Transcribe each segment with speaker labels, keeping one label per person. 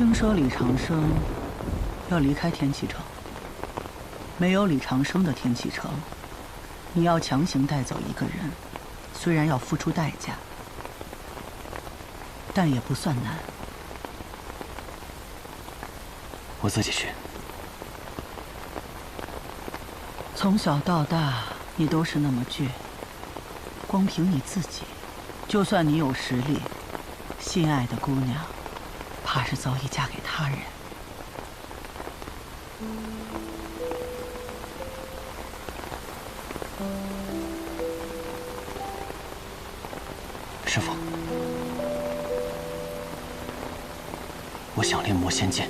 Speaker 1: 听说李长生要离开天启城，没有李长生的天启城，你要强行带走一个人，虽然要付出代价，但也不算难。
Speaker 2: 我自己去。
Speaker 1: 从小到大，你都是那么倔，光凭你自己，就算你有实力，心爱的姑娘，怕是早已嫁给他人。
Speaker 2: 师父，我想练魔仙剑。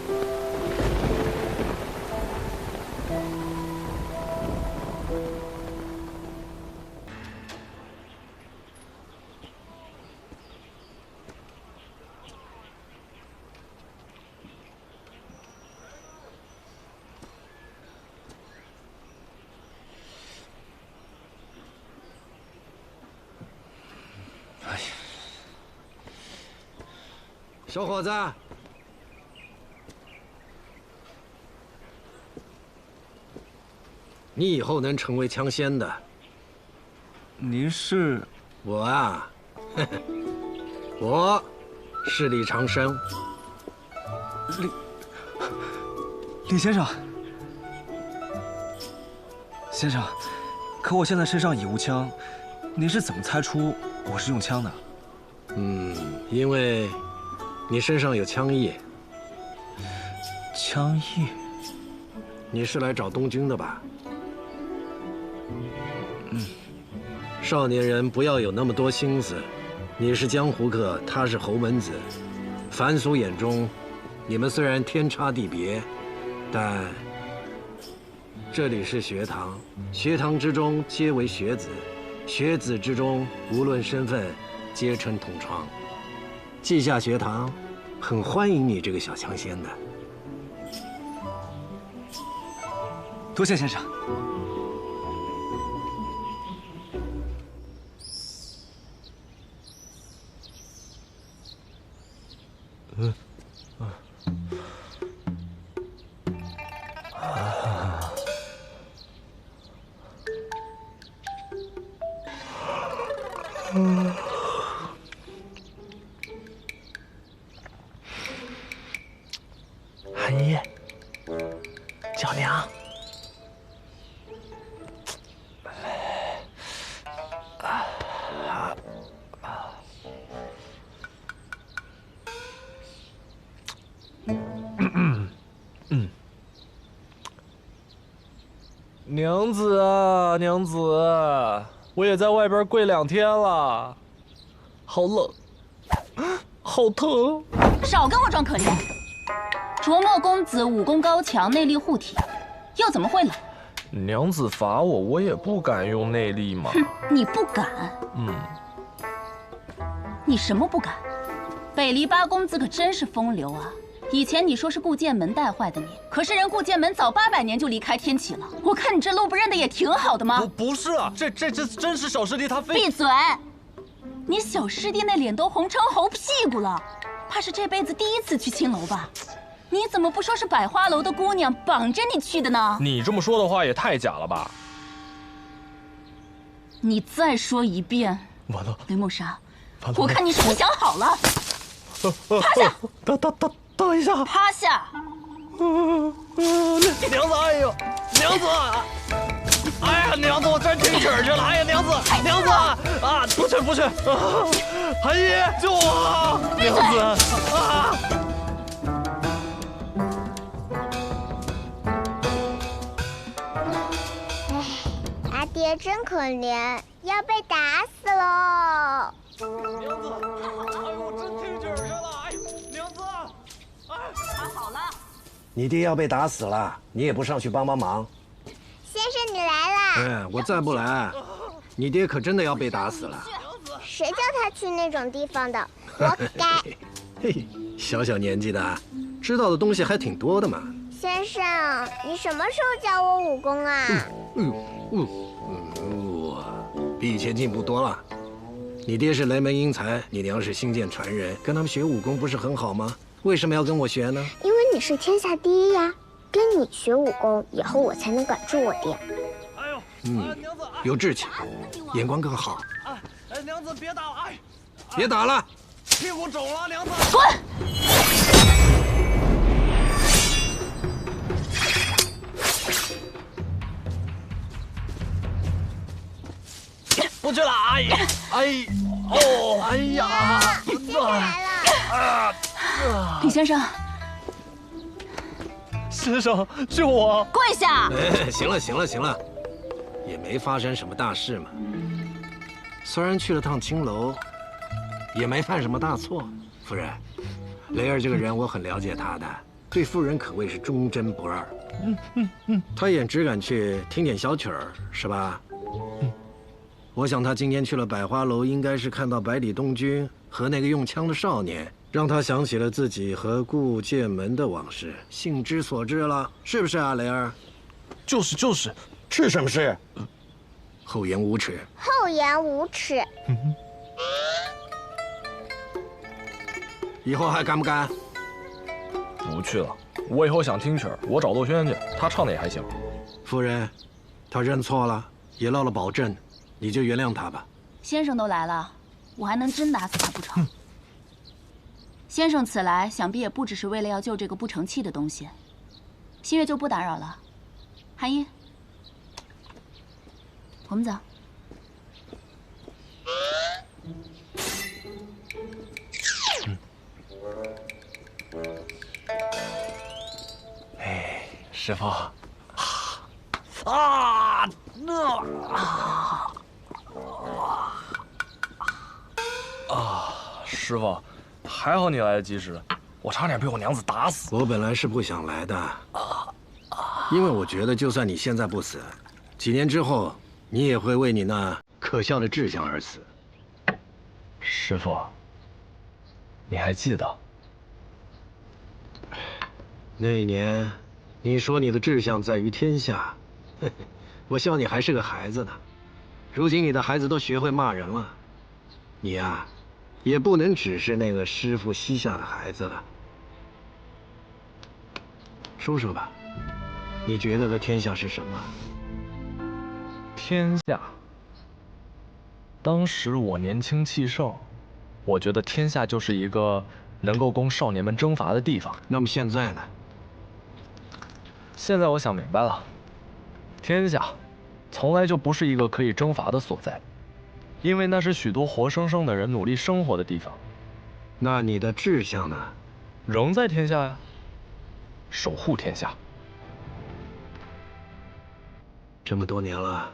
Speaker 3: 小伙子，你以后能成为枪仙的。
Speaker 2: 您是？
Speaker 3: 我啊，我是李长生。
Speaker 2: 李先生，先生，可我现在身上已无枪，您是怎么猜出我是用枪的？
Speaker 3: 因为你身上有枪意。
Speaker 2: 枪意？
Speaker 3: 你是来找东君的吧？少年人不要有那么多心思。你是江湖客，他是侯门子。凡俗眼中，你们虽然天差地别，但这里是学堂，学堂之中皆为学子，学子之中无论身份，皆称同窗。稷下学堂很欢迎你这个小枪仙的。
Speaker 2: 多谢先生。
Speaker 4: 韩一，叫娘。娘子啊，娘子，我也在外边跪2天了，好冷，好疼。
Speaker 5: 少跟我装可怜。卓墨公子武功高强，内力护体，又怎么会冷？
Speaker 4: 娘子罚我，我也不敢用内力嘛。
Speaker 5: 你不敢？你什么不敢？北篱八公子可真是风流啊！以前你说是顾剑门带坏的你，可是人顾剑门早800年就离开天启了。我看你这路不认得也挺好的吗？
Speaker 4: 不是啊，这真是小师弟他非……
Speaker 5: 闭嘴！你小师弟那脸都红成猴屁股了，怕是这辈子第1次去青楼吧？你怎么不说是百花楼的姑娘绑着你去的呢？
Speaker 4: 你这么说的话也太假了吧！
Speaker 5: 你再说一遍！
Speaker 4: 完了，
Speaker 5: 雷慕沙，
Speaker 4: 完了，
Speaker 5: 我看你是不想好了。趴下！
Speaker 4: 等一下！
Speaker 5: 趴下！
Speaker 4: 娘子，哎呦，娘子！哎呀，娘子，我真听曲儿去了！哎呀，娘子，娘子啊，不去！韩一，救我！娘子啊！
Speaker 6: 阿爹真可怜，要被打死喽！
Speaker 4: 娘子，哎呦，我真听曲儿去了！哎，娘子，哎，
Speaker 5: 躺好了。
Speaker 3: 你爹要被打死了，你也不上去帮忙。
Speaker 6: 先生，你来啦！
Speaker 3: 我再不来，你爹可真的要被打死了。
Speaker 6: 谁叫他去那种地方的，活该！
Speaker 3: 嘿，小小年纪的，知道的东西还挺多的嘛。
Speaker 6: 先生，你什么时候教我武功啊？
Speaker 3: 比以前进步多了。你爹是雷门英才，你娘是星剑传人，跟他们学武功不是很好吗？为什么要跟我学呢？
Speaker 6: 因为你是天下第一呀，跟你学武功，以后我才能管住我爹。
Speaker 4: 哎呦，娘子，
Speaker 3: 有志气，眼光更好。
Speaker 4: 娘子别打了，哎，
Speaker 3: 别打了，
Speaker 4: 屁股肿了，娘子。
Speaker 5: 滚！
Speaker 4: 不去了，哎，哦，哎呀，
Speaker 5: 李先生，
Speaker 4: 先生救我！
Speaker 5: 跪下！
Speaker 3: 哎，行了行了行了，也没发生什么大事嘛。虽然去了趟青楼，也没犯什么大错。夫人，雷儿这个人我很了解他的，对夫人可谓是忠贞不二。他也只敢去听点小曲儿，是吧？我想他今天去了百花楼，应该是看到百里东君和那个用枪的少年，让他想起了自己和顾剑门的往事，兴之所至了，是不是啊，雷儿？
Speaker 4: 就是，是什么事？
Speaker 3: 厚颜无耻！
Speaker 6: 厚颜无耻！
Speaker 3: 以后还敢不敢？
Speaker 2: 不去了，我以后想听曲儿，我找窦轩去，他唱的也还行。
Speaker 3: 夫人，他认错了，也落了保证，你就原谅他吧。
Speaker 5: 先生都来了，我还能真打死他不成？先生此来，想必也不只是为了要救这个不成器的东西。新月就不打扰了，韩一，我们走。
Speaker 2: 哎，师傅，师傅，还好你来得及时，我差点被我娘子打死。
Speaker 3: 我本来是不想来的，因为我觉得就算你现在不死，几年之后你也会为你那可笑的志向而死。
Speaker 2: 师傅，你还记得？
Speaker 3: 那一年，你说你的志向在于天下，我笑你还是个孩子呢。如今你的孩子都学会骂人了，你呀，也不能只是那个师傅膝下的孩子了。说说吧，你觉得的天下是什么？
Speaker 2: 天下。当时我年轻气盛，我觉得天下就是一个能够供少年们征伐的地方。
Speaker 3: 那么现在呢？
Speaker 2: 现在我想明白了，天下从来就不是一个可以征伐的所在，因为那是许多活生生的人努力生活的地方。
Speaker 3: 那你的志向呢？
Speaker 2: 仍在天下呀，守护天下。
Speaker 3: 这么多年了，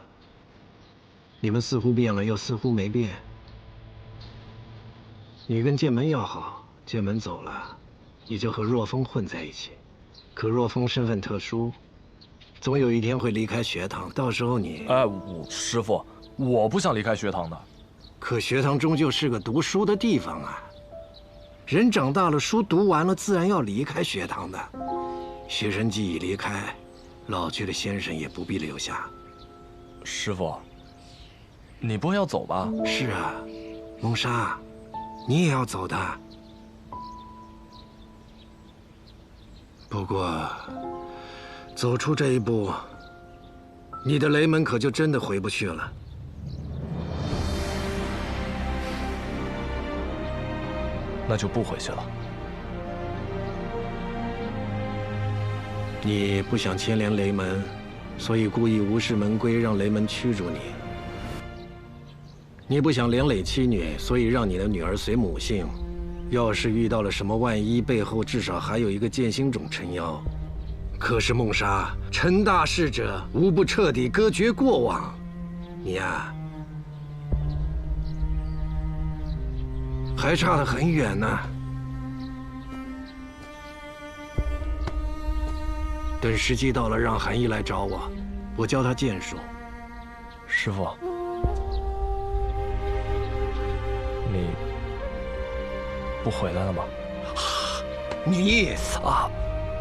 Speaker 3: 你们似乎变了，又似乎没变。你跟剑门要好，剑门走了，你就和若风混在一起。可若风身份特殊，总有一天会离开学堂，到时候你……
Speaker 2: 哎，师傅，我不想离开学堂的。
Speaker 3: 可学堂终究是个读书的地方啊，人长大了，书读完了，自然要离开学堂的。学生既已离开，老去的先生也不必留下。
Speaker 2: 师傅，你不会要走吧？
Speaker 3: 是啊，蒙莎，你也要走的。不过，走出这一步，你的雷门可就真的回不去了。
Speaker 2: 那就不回去了。
Speaker 3: 你不想牵连雷门，所以故意无视门规，让雷门驱逐你。你不想连累妻女，所以让你的女儿随母姓。要是遇到了什么万一，背后至少还有一个剑心种撑腰。可是梦莎，成大事者无不彻底割绝过往。你呀，还差得很远呢。等时机到了，让韩毅来找我，我教他剑术。
Speaker 2: 师傅，你不回来了吗？
Speaker 3: 你啊！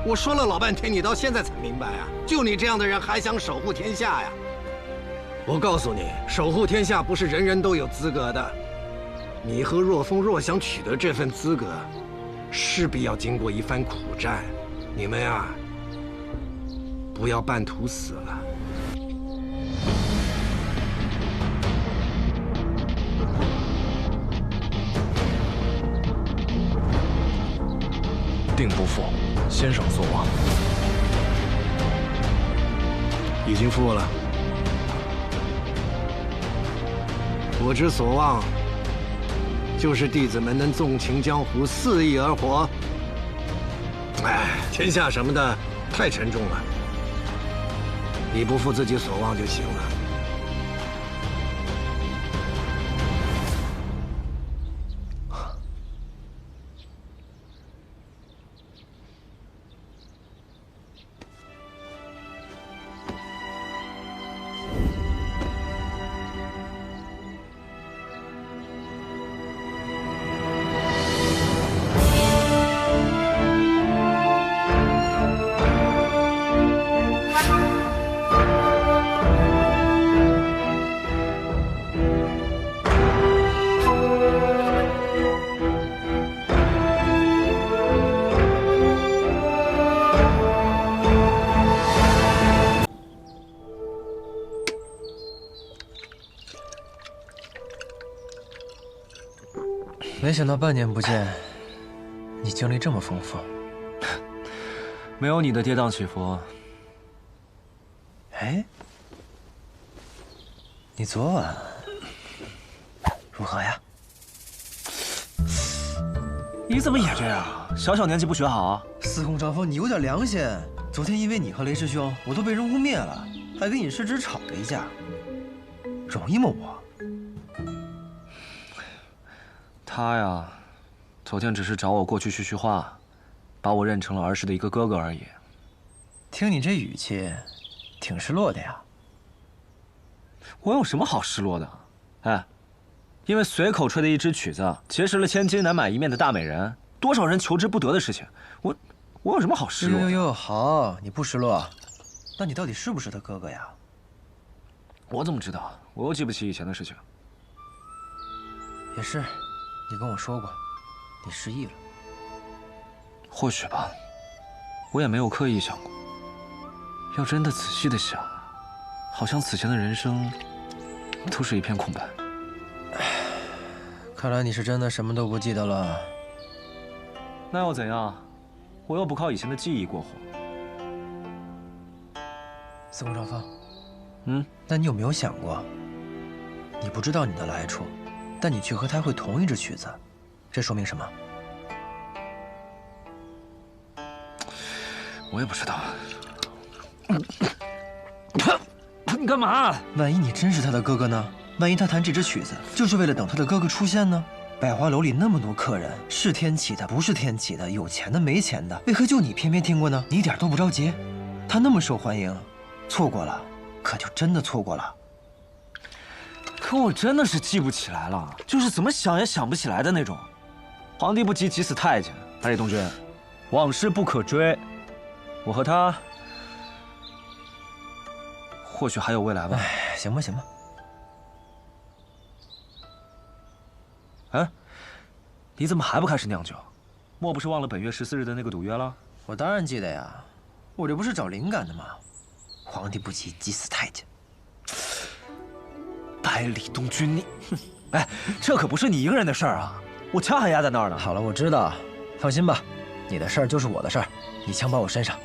Speaker 3: 我说了老半天，你到现在才明白啊！就你这样的人，还想守护天下呀？我告诉你，守护天下不是人人都有资格的。你和若风若想取得这份资格，势必要经过一番苦战。你们呀，不要半途死了。
Speaker 2: 定不负先生所望。
Speaker 3: 已经付了。我之所望，就是弟子们能纵情江湖，肆意而活。哎，天下什么的太沉重了，你不负自己所望就行了。
Speaker 7: 没想到半年不见，你经历这么丰富。
Speaker 4: 没有你的跌宕起伏。
Speaker 7: 哎，你昨晚如何呀？
Speaker 4: 你怎么也这样？小小年纪不学好？
Speaker 7: 司空张峰，你有点良心。昨天因为你和雷师兄，我都被人污蔑了，还跟尹师之吵了一架，容易吗我？
Speaker 4: 他呀，昨天只是找我过去叙叙话，把我认成了儿时的一个哥哥而已。
Speaker 7: 听你这语气，挺失落的呀。
Speaker 4: 我有什么好失落的？哎，因为随口吹的一支曲子，结识了千金难买一面的大美人，多少人求之不得的事情，我有什么好失落的？
Speaker 7: 哟，好，你不失落，那你到底是不是他哥哥呀？
Speaker 4: 我怎么知道？我又记不起以前的事情。
Speaker 7: 也是。你跟我说过，你失忆了。
Speaker 4: 或许吧，我也没有刻意想过。要真的仔细的想，好像此前的人生都是一片空白。
Speaker 7: 看来你是真的什么都不记得了。
Speaker 4: 那又怎样？我又不靠以前的记忆过活。
Speaker 7: 司空张峰，
Speaker 4: 那
Speaker 7: 你有没有想过，你不知道你的来处？但你却和他会同一支曲子，这说明什么？
Speaker 4: 我也不知道。你干嘛？
Speaker 7: 万一你真是他的哥哥呢？万一他弹这支曲子就是为了等他的哥哥出现呢？百花楼里那么多客人，是天启的，不是天启的，有钱的，没钱的，为何就你偏偏听过呢？你一点都不着急，他那么受欢迎，错过了，可就真的错过了。
Speaker 4: 可我真的是记不起来了，就是怎么想也想不起来的那种。皇帝不急急死太监，而且东君，往事不可追。我和他，或许还有未来吧。
Speaker 7: 哎，行吧，行吧。
Speaker 4: 哎，你怎么还不开始酿酒？莫不是忘了本月14日的那个赌约了？
Speaker 7: 我当然记得呀，我这不是找灵感的吗？皇帝不急急死太监。
Speaker 4: 百里东君，你，哎，这可不是你一个人的事儿啊！我枪还压在那儿呢。
Speaker 7: 好了，我知道，放心吧，你的事儿就是我的事儿，你枪包我身上。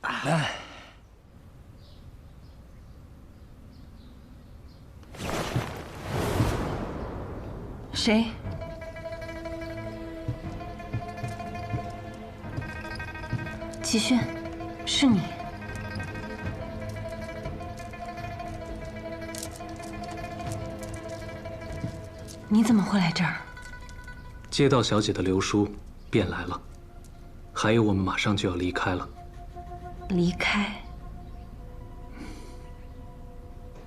Speaker 7: 哎，
Speaker 8: 谁？齐轩，是你。你怎么会来这儿？
Speaker 9: 接到小姐的留书，便来了。还有，我们马上就要离开了。
Speaker 8: 离开？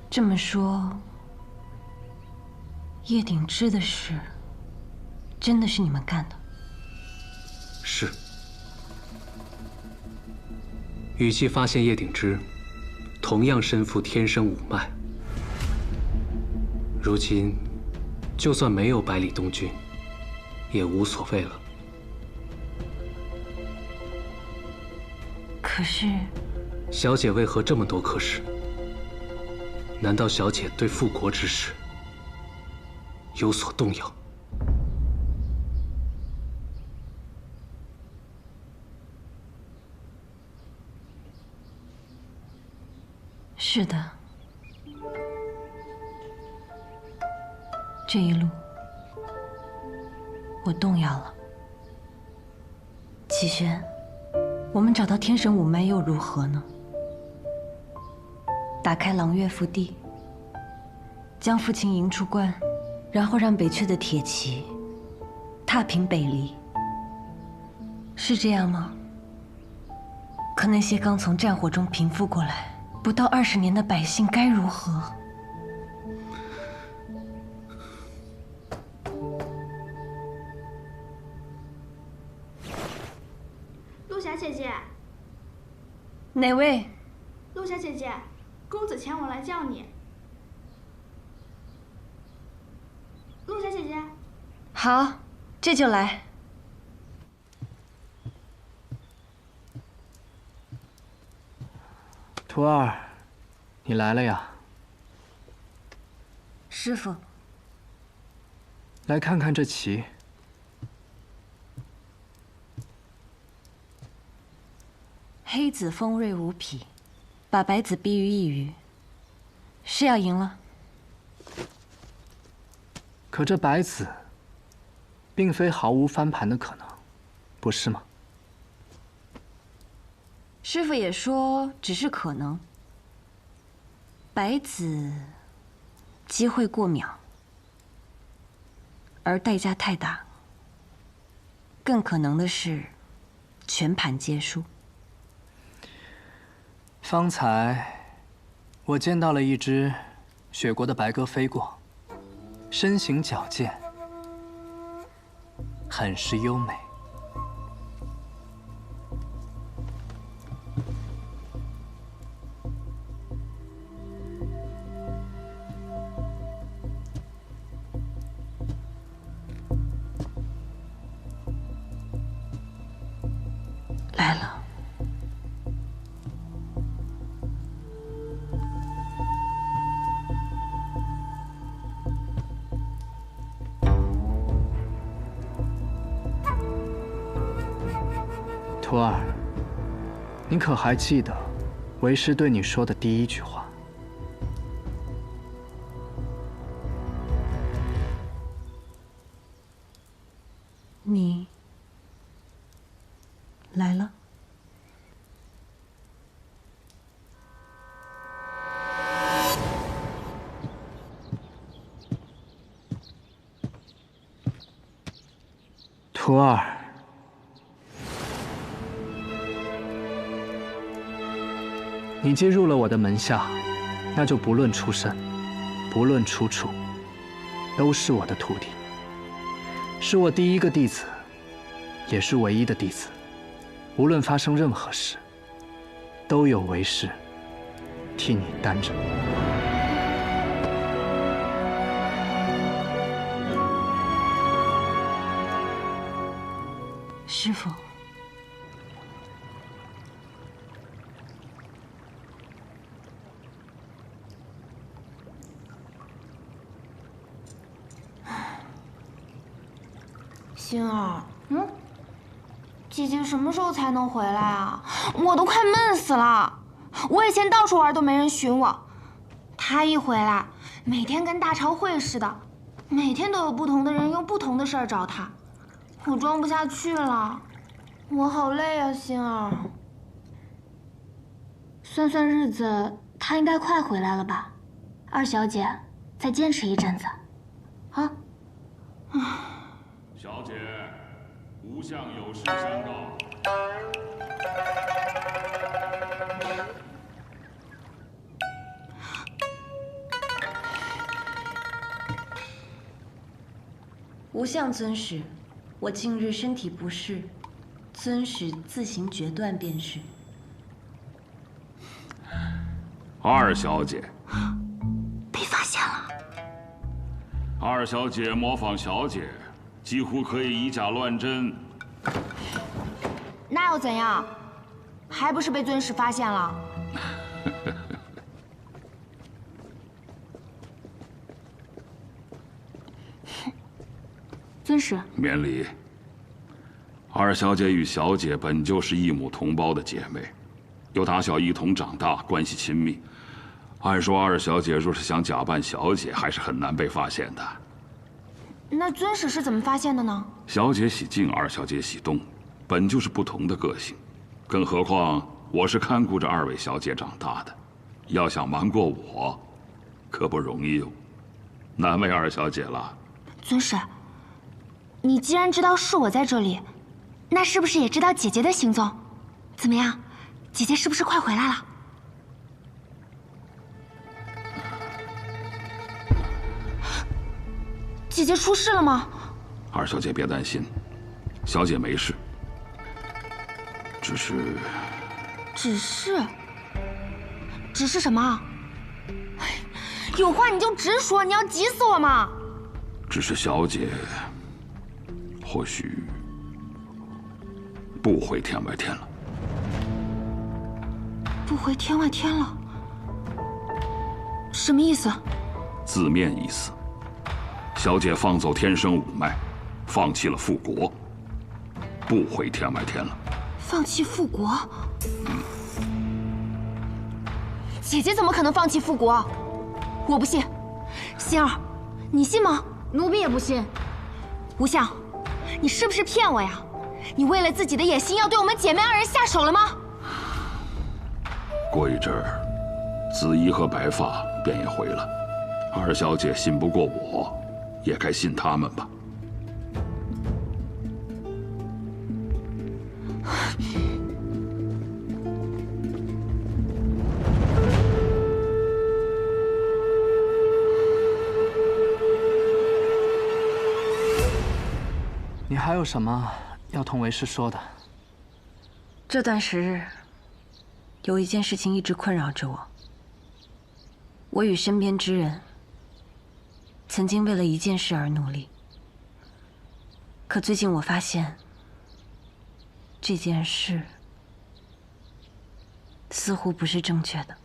Speaker 8: 这么说，叶鼎之的事，真的是你们干的？
Speaker 9: 是。雨姬发现叶鼎之同样身负天生五脉，如今，就算没有百里东军，也无所谓了。
Speaker 8: 可是，
Speaker 9: 小姐为何这么多可是？难道小姐对复国之事有所动摇？
Speaker 8: 是的，这一路我动摇了。齐轩，我们找到天神五脉又如何呢？打开狼月腹地，将父亲迎出关，然后让北阙的铁骑踏平北离，是这样吗？可那些刚从战火中平复过来不到20年的百姓该如何？
Speaker 10: 陆霞姐姐，
Speaker 8: 哪位？
Speaker 10: 陆霞姐姐，公子前往来叫你。陆霞姐姐，
Speaker 8: 好，这就来。
Speaker 11: 徒儿，你来了呀。
Speaker 8: 师父，
Speaker 11: 来看看这棋。
Speaker 8: 黑子锋锐无匹，把白子逼于一隅，是要赢了。
Speaker 11: 可这白子，并非毫无翻盘的可能，不是吗？
Speaker 8: 师父也说只是可能。白子机会过渺，而代价太大。更可能的是，全盘皆输。
Speaker 11: 方才我见到了一只雪国的白鸽飞过，身形矫健，很是优美。
Speaker 8: 来了。
Speaker 11: 徒儿，你可还记得为师对你说的第一句话？
Speaker 8: 你来了。
Speaker 11: 徒儿，你既入了我的门下，那就不论出身，不论出处，都是我的徒弟，是我第一个弟子，也是唯一的弟子。无论发生任何事，都有为师替你担着。
Speaker 8: 师父，
Speaker 10: 星儿，姐姐什么时候才能回来啊？我都快闷死了。我以前到处玩都没人寻我，她一回来，每天跟大朝会似的，每天都有不同的人用不同的事儿找她，我装不下去了，我好累啊，星儿。算算日子，她应该快回来了吧？二小姐，再坚持一阵子，啊。
Speaker 12: 小姐，吾相有事相告。
Speaker 8: 无相尊使，我近日身体不适，尊使自行决断便是。
Speaker 12: 二小姐，
Speaker 10: 被发现了。
Speaker 12: 二小姐模仿小姐，几乎可以以假乱真。
Speaker 10: 那又怎样？还不是被尊使发现了？
Speaker 5: 尊使，
Speaker 12: 免礼。二小姐与小姐本就是异母同胞的姐妹，又打小一同长大，关系亲密。按说二小姐若是想假扮小姐，还是很难被发现的。
Speaker 10: 那尊使是怎么发现的呢？
Speaker 12: 小姐喜静，二小姐喜动，本就是不同的个性。更何况我是看顾着二位小姐长大的，要想瞒过我，可不容易哟。难为二小姐了。
Speaker 10: 尊使，你既然知道是我在这里，那是不是也知道姐姐的行踪？怎么样，姐姐是不是快回来了？姐姐出事了吗？
Speaker 12: 二小姐别担心，小姐没事，只是
Speaker 10: 什么？有话你就直说，你要急死我吗？
Speaker 12: 只是小姐或许不回天外天了。
Speaker 10: 不回天外天了？什么意思？
Speaker 12: 字面意思，小姐放走天生五脉，放弃了复国，不回天外天了。
Speaker 10: 放弃复国？姐姐怎么可能放弃复国？我不信。心儿，你信吗？
Speaker 5: 奴婢也不信。
Speaker 10: 吴相，你是不是骗我呀？你为了自己的野心，要对我们姐妹二人下手了吗？
Speaker 12: 过一阵儿，紫衣和白发便也回了。二小姐信不过我，也该信他们吧。
Speaker 11: 你还有什么要同为师说的？
Speaker 8: 这段时日，有一件事情一直困扰着我。我与身边之人曾经为了一件事而努力，可最近我发现，这件事似乎不是正确的。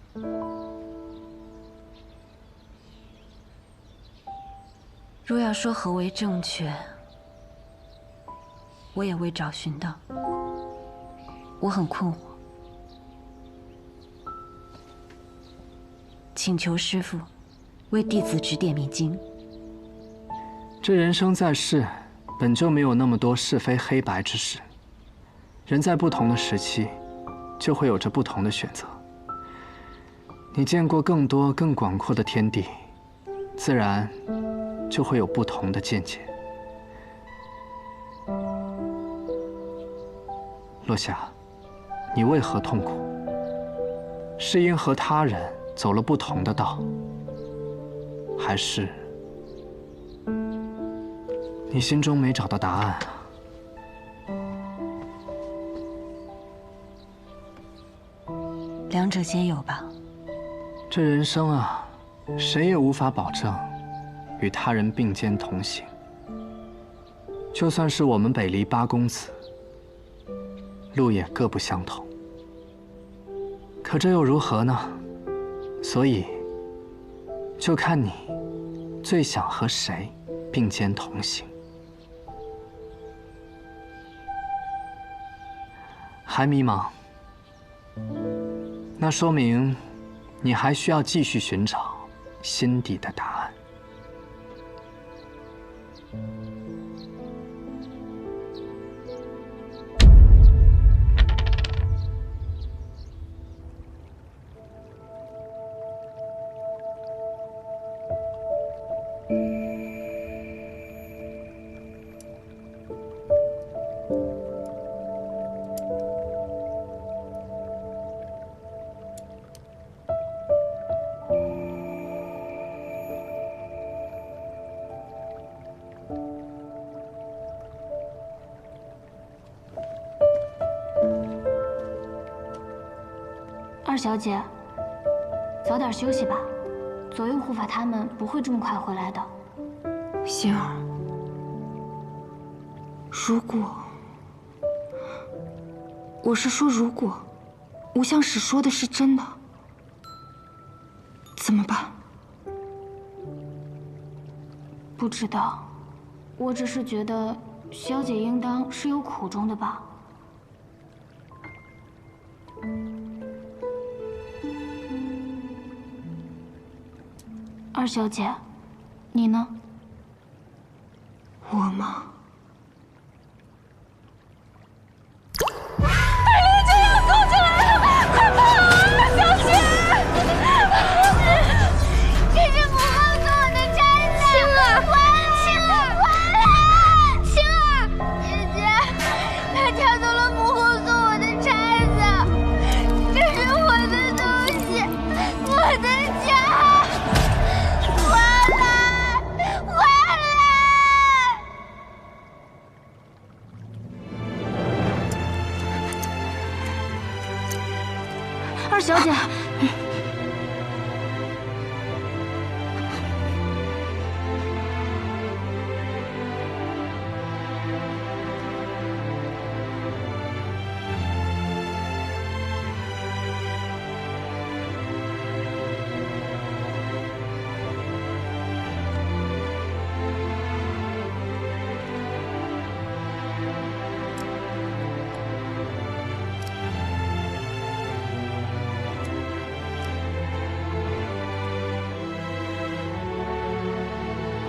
Speaker 8: 若要说何为正确，我也未找寻到，我很困惑，请求师父为弟子指点迷津。
Speaker 11: 这人生在世，本就没有那么多是非黑白之事。人在不同的时期，就会有着不同的选择。你见过更多更广阔的天地，自然就会有不同的见解。落霞，你为何痛苦？是因和他人走了不同的道，还是你心中没找到答案啊？
Speaker 8: 两者皆有吧。
Speaker 11: 这人生啊，谁也无法保证与他人并肩同行。就算是我们北离八公子，路也各不相同。可这又如何呢？所以，就看你最想和谁并肩同行。还迷茫？那说明你还需要继续寻找心底的答案。
Speaker 10: 二小姐，早点休息吧。左右护法他们不会这么快回来的。心儿，如果，我是说如果，吴相使说的是真的，怎么办？不知道，我只是觉得小姐应当是有苦衷的吧。二小姐，你呢？我吗？
Speaker 6: 百灵就要攻进来了，快跑啊，小姐！这只母后做我的钗子，青儿，青儿，回来！青儿，姐姐，他抢走了母后送我的钗子，这是我的东西，我的家。回来，回来！
Speaker 10: 二小姐，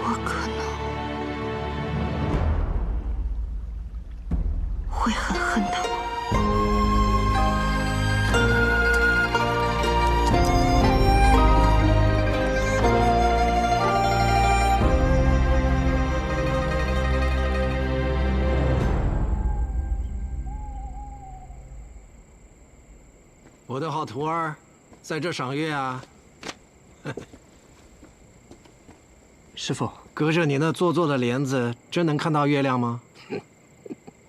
Speaker 10: 我可能会很恨他吗？
Speaker 3: 我的好徒儿，在这赏月啊！
Speaker 11: 师父，
Speaker 3: 隔着你那做作的帘子，真能看到月亮吗？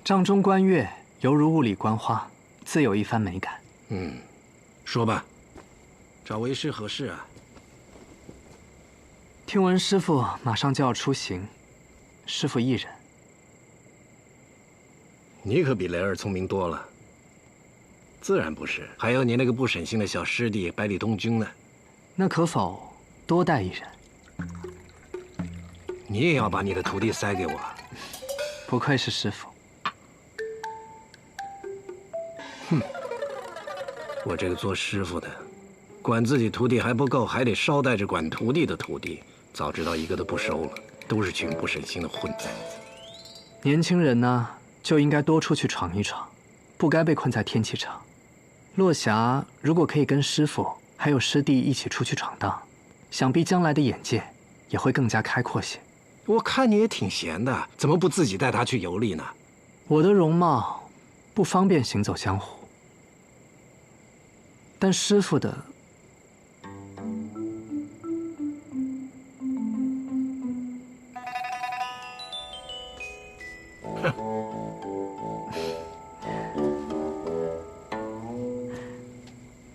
Speaker 11: 帐中观月，犹如雾里观花，自有一番美感。
Speaker 3: 说吧，找为师何事啊？
Speaker 11: 听闻师父马上就要出行，师父一人。
Speaker 3: 你可比雷儿聪明多了。自然不是，还有你那个不省心的小师弟百里东君呢。
Speaker 11: 那可否多带一人？
Speaker 3: 你也要把你的徒弟塞给我？
Speaker 11: 不愧是师父。
Speaker 3: 哼，我这个做师傅的，管自己徒弟还不够，还得捎带着管徒弟的徒弟。早知道一个都不收了，都是群不省心的混崽子。
Speaker 11: 年轻人呢，就应该多出去闯一闯，不该被困在天启场。落霞如果可以跟师父还有师弟一起出去闯荡，想必将来的眼界也会更加开阔些。
Speaker 3: 我看你也挺闲的，怎么不自己带他去游历呢？
Speaker 11: 我的容貌不方便行走江湖，但师父的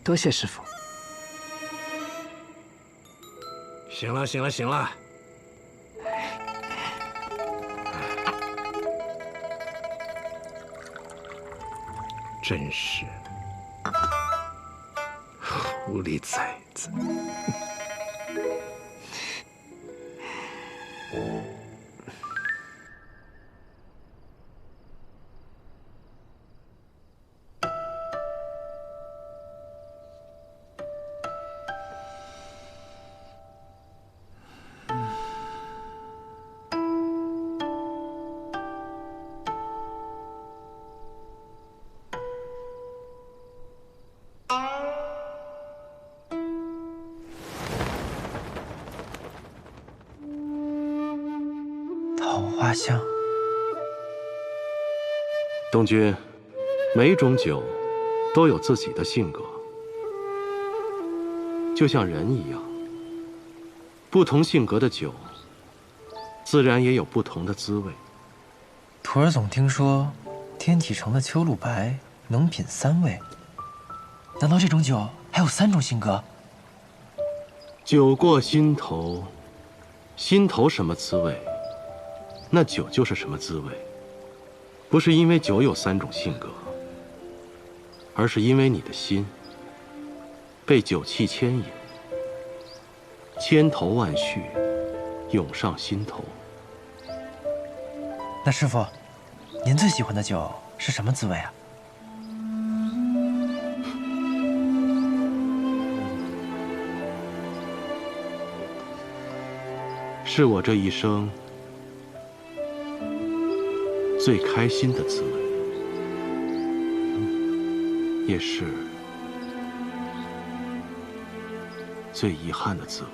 Speaker 11: 多谢师父。
Speaker 3: 行了，行了，行了。真是狐狸崽子！
Speaker 7: 桃花香。
Speaker 13: 东君，每种酒都有自己的性格，就像人一样，不同性格的酒，自然也有不同的滋味。
Speaker 7: 徒儿总听说，天启城的秋露白能品3味，难道这种酒还有3种性格？
Speaker 13: 酒过心头，心头什么滋味，那酒就是什么滋味。不是因为酒有3种性格，而是因为你的心被酒气牵引，千头万绪涌上心头。
Speaker 7: 那师傅，您最喜欢的酒是什么滋味啊？
Speaker 13: 是我这一生最开心的滋味，也是最遗憾的滋味。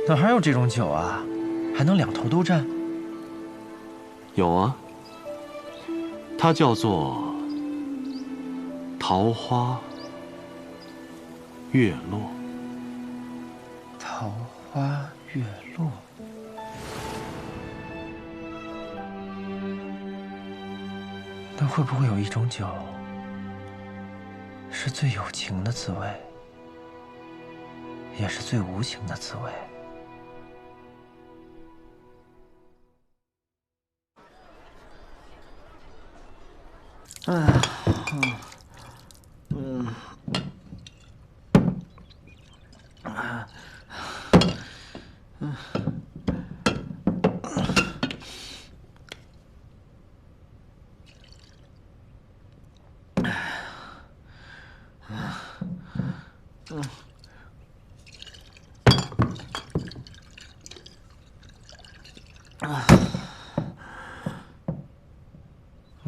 Speaker 7: 哪还有这种酒啊？还能2头都占？
Speaker 13: 有啊，它叫做桃花月落。
Speaker 7: 桃花月落。那会不会有一种酒，是最有情的滋味，也是最无情的滋味？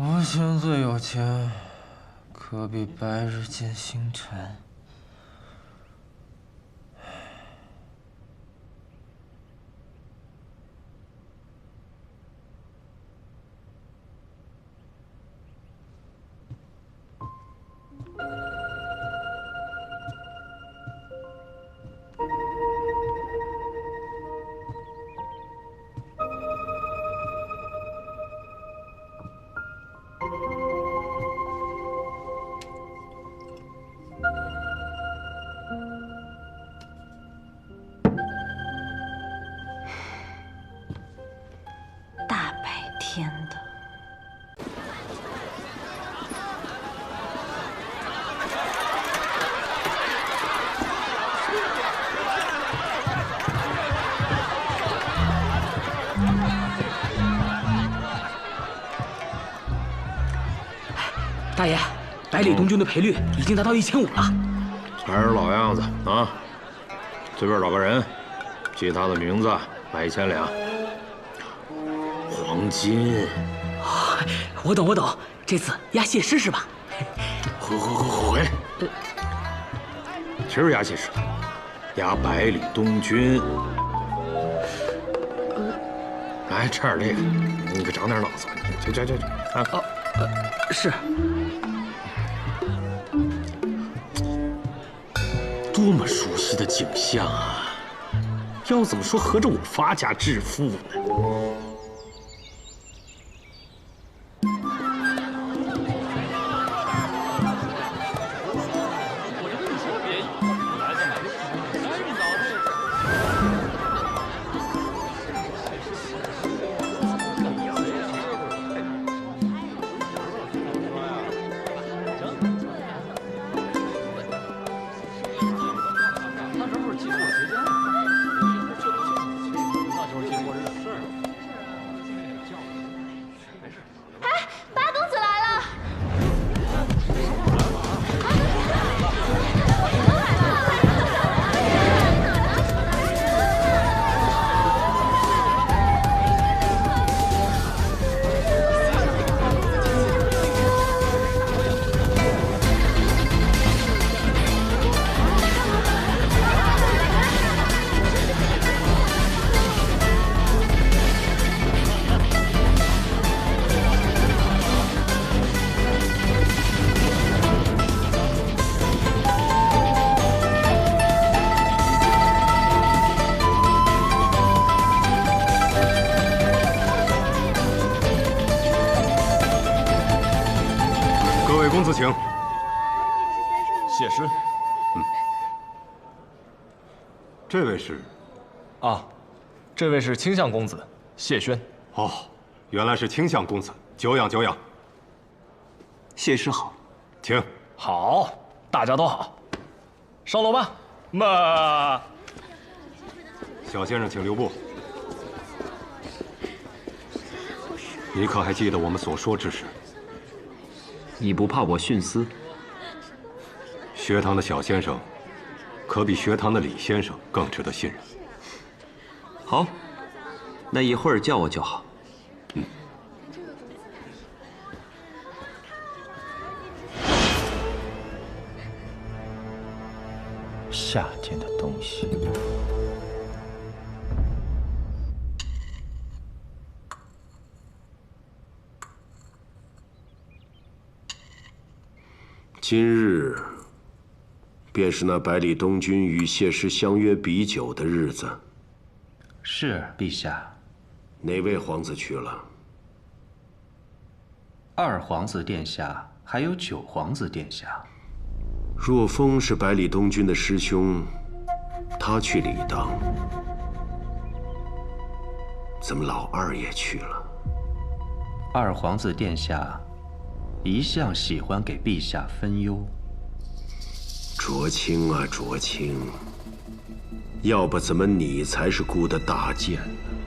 Speaker 7: 无情最有情，可比白日见星辰。
Speaker 8: 大白天的，
Speaker 14: 大爷，百里东军的赔率已经达到1500了。
Speaker 15: 还是老样子啊，随便找个人，记他的名字，卖1000两。黄金。
Speaker 14: 我懂，这次押谢师是吧？
Speaker 15: 回来。其实押谢师，押百里东军。哎，吃点这个，你可长点脑子。去啊！
Speaker 14: 是。
Speaker 15: 多么熟悉的景象啊！要怎么说合着我发家致富呢？
Speaker 16: 公子请。
Speaker 2: 谢师。
Speaker 16: 这位是？
Speaker 2: 啊，这位是卿相公子，谢轩。
Speaker 15: 哦，原来是卿相公子，久仰久仰。
Speaker 16: 谢师好。
Speaker 15: 请。
Speaker 2: 好，大家都好。上楼吧。嘛。
Speaker 15: 小先生，请留步。你可还记得我们所说之事？
Speaker 16: 你不怕我徇私？
Speaker 15: 学堂的小先生，可比学堂的李先生更值得信任。
Speaker 16: 好，那一会儿叫我就好。
Speaker 17: 夏天的东西。
Speaker 18: 今日，便是那百里东君与谢师相约比酒的日子。
Speaker 17: 是，陛下。
Speaker 18: 哪位皇子去了？
Speaker 17: 二皇子殿下，还有九皇子殿下。
Speaker 18: 若风是百里东君的师兄，他去理当。怎么老二也去了？
Speaker 17: 二皇子殿下一向喜欢给陛下分忧。
Speaker 18: 卓清啊，卓清，要不怎么你才是孤的大剑呢？